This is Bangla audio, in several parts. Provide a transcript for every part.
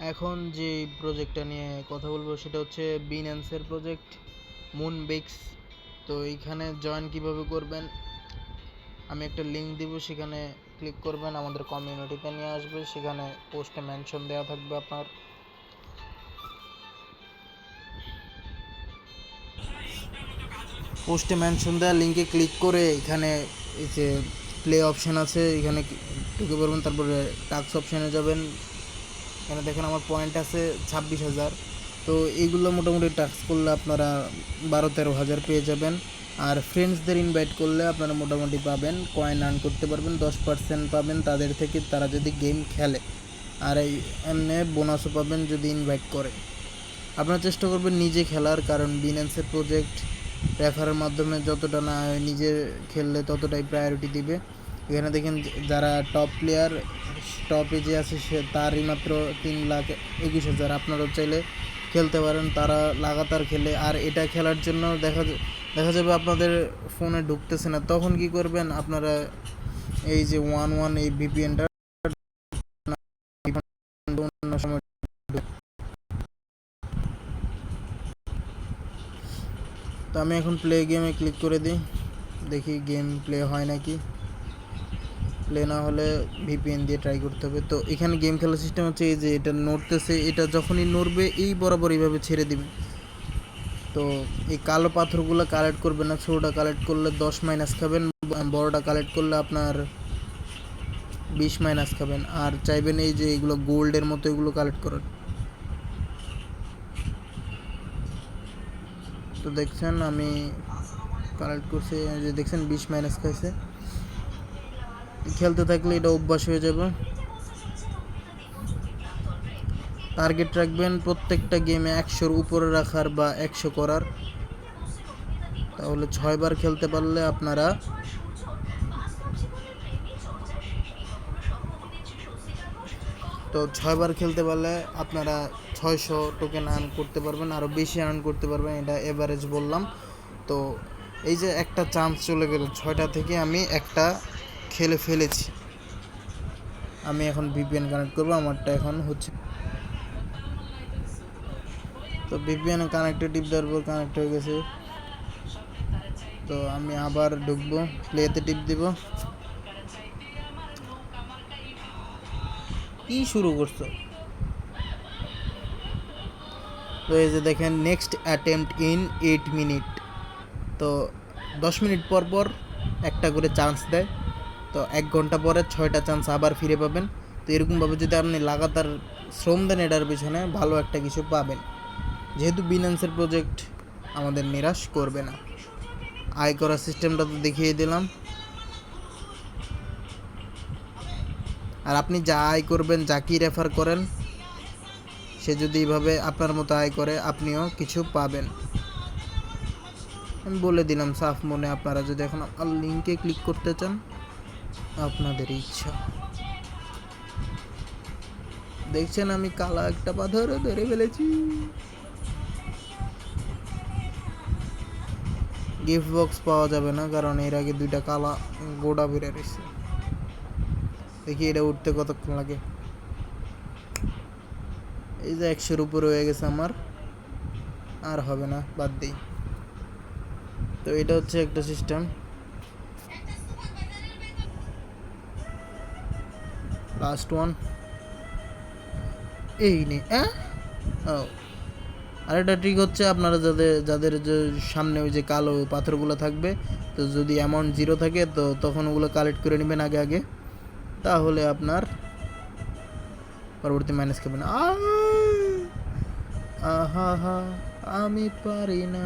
এখন যে প্রজেক্টটা নিয়ে কথা বলবো সেটা হচ্ছে বিনান্সের প্রজেক্ট মুনবিক্স। তো এইখানে জয়েন কিভাবে করবেন, আমি একটা লিঙ্ক দিব, সেখানে ক্লিক করবেন, আমাদের কমিউনিটিতে নিয়ে আসবে, সেখানে পোস্টে মেনশন দেওয়া থাকবে। আপনার পোস্টে মেনশন দেওয়া লিঙ্কে ক্লিক করে এখানে এই যে প্লে অপশান আছে, এখানে ঢুকে পড়বেন, তারপরে টাস্ক অপশানে যাবেন। এখানে দেখেন আমার পয়েন্ট আছে 26,000। তো এইগুলো মোটামুটি টাস্ক করলে আপনারা 12-13 হাজার পেয়ে যাবেন। আর ফ্রেন্ডসদের ইনভাইট করলে আপনারা মোটামুটি পাবেন, কয়েন আর্ন করতে পারবেন, 10% পাবেন তাদের থেকে, তারা যদি গেম খেলে। আর এই এমনি বোনাসও পাবেন যদি ইনভাইট করে। আপনারা চেষ্টা করবেন নিজে খেলার, কারণ বিনান্সের প্রজেক্ট রেফারের মাধ্যমে যতটা না নিজে খেললে ততটাই প্রায়োরিটি দিবে। এখানে দেখেন যারা টপ প্লেয়ার, টপে যে আছে সে তারই মাত্র 3,21,000। আপনারাও চাইলে খেলতে পারেন, তারা লাগাতার খেলে। আর এটা খেলার জন্য দেখা যাবে আপনাদের ফোনে ঢুকতেছে না, তখন কি করবেন আপনারা, এই যে 1 এই ভিপিএনটা অন্য সময়। তো আমি এখন প্লে গেমে ক্লিক করে দিই, দেখি গেম প্লে হয় নাকি। প্লে না হলে ভিপিএন দিয়ে ট্রাই করতে হবে। তো এখানে গেম খেলার সিস্টেম হচ্ছে এই যে এটা নড়তেছে, এটা যখনই নড়বে এই বরাবর এইভাবে ছেড়ে দিবে। তো এই কালো পাথরগুলো কালেক্ট করবে না, ছোটোটা কালেক্ট করলে 10 মাইনাস খাবেন, বড়োটা কালেক্ট করলে আপনার 20 মাইনাস খাবেন। আর চাইবেন এই যে এগুলো গোল্ডের মতো এগুলো কালেক্ট করার। তো দেখছেন আমি কালেক্ট করছি, যে দেখছেন 20 মাইনাস খাইছে। খেলতে থাকলে এটা অভ্যাস হয়ে যাবে। টার্গেট রাখবেন প্রত্যেকটা গেমে 100-র উপরে রাখার বা 100 করার। তাহলে 6 বার খেলতে পারলে আপনারা তো 6 বার খেলতে পারলে আপনারা 600 টোকেন আর্ন করতে পারবেন, আরও বেশি আর্ন করতে পারবেন। এটা এভারেজ বললাম। তো এই যে একটা চান্স চলে গেল, 6টা থেকে আমি একটা খেলে ফেলেছি। আমি এখন ভিপিএন কানেক্ট করবো, আমারটা এখন হচ্ছে। তো ভিপিএন কানেক্টেড টিপ দেওয়ার পর কানেক্ট হয়ে গেছে। তো আমি আবার ঢুকবো, প্লেতে টিপ দিব। কি শুরু করছো? তো এই যে দেখেন নেক্সট অ্যাটেম্পট ইন 8 মিনিট। তো 10 মিনিট পর পর একটা করে চান্স দেয়। তো 1 ঘন্টা পরে 6টা চান্স আবার ফিরে পাবেন। তো এরকমভাবে যদি আপনি লাগাতার শ্রম দেন এটার পিছনে, ভালো একটা কিছু পাবেন। যেহেতু বিনান্সের প্রজেক্ট আমাদের নিরাশ করবে না। আয় করার সিস্টেমটা তো দেখিয়ে দিলাম। আর আপনি যা আয় করবেন, যাকেই রেফার করেন, সে যদি এইভাবে আপনার মতো আয় করে, আপনিও কিছু পাবেন। আমি বলে দিলাম সাফ মনে, আপনারা যদি এখন লিঙ্কে ক্লিক করতে চান আপনাদের ইচ্ছা। দেখছেন আমি কালা একটা পাথর ধরে ফেলেছি। গিফট বক্স পাওয়া যাবে না, কারণ এর আগে 2টা কালা গোড়া বেড়ে রয়েছে। দেখি এটা উঠতে কতক্ষণ লাগে। এই যে 100-র উপরে হয়ে গেছে আমার, আর হবে না, বাদ দিই। তো এটা হচ্ছে একটা সিস্টেম। লাস্ট ওয়ান এই নে। আরেকটা ট্রিক হচ্ছে, আপনারা যাদের যে সামনে ওই যে কালো পাথরগুলো থাকবে, তো যদি অ্যামাউন্ট 0 থাকে তো তখন ওগুলো কালেক্ট করে নেবেন আগে আগে, তাহলে আপনার পরবর্তী মাইনাস খাবেন। আহা হা, আমি পারি না।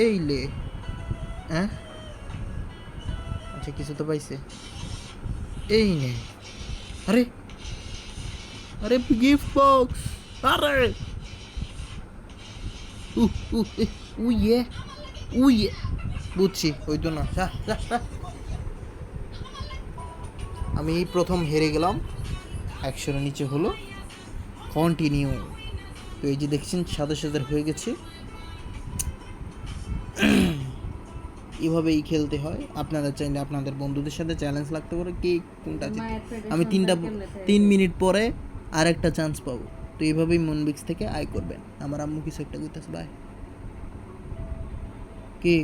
এই লে, হ্যাঁ আচ্ছা কিছু তো পাইছে। এই নে, আরে আরে গিফট বক্স, আরে উইয়ে উইয়ে, বুঝছি ওই তো না। আমি এই প্রথম হেরে গেলাম, 100-এর নিচে হলো। কন্টিনিউ। তো এই যে দেখছেন 27,000 হয়ে গেছে। এভাবেই খেলতে হয়। আপনারা চাইলে আপনাদের বন্ধুদের সাথে চ্যালেঞ্জ লাগতে পারে কে কোনটা জিতে। আমি 3 মিনিট পরে আরেকটা চান্স পাবো। তো এইভাবেই মুনবিক্স থেকে আয় করবেন। আমার আম্মু কিছু একটা কইতাছে, বাই কি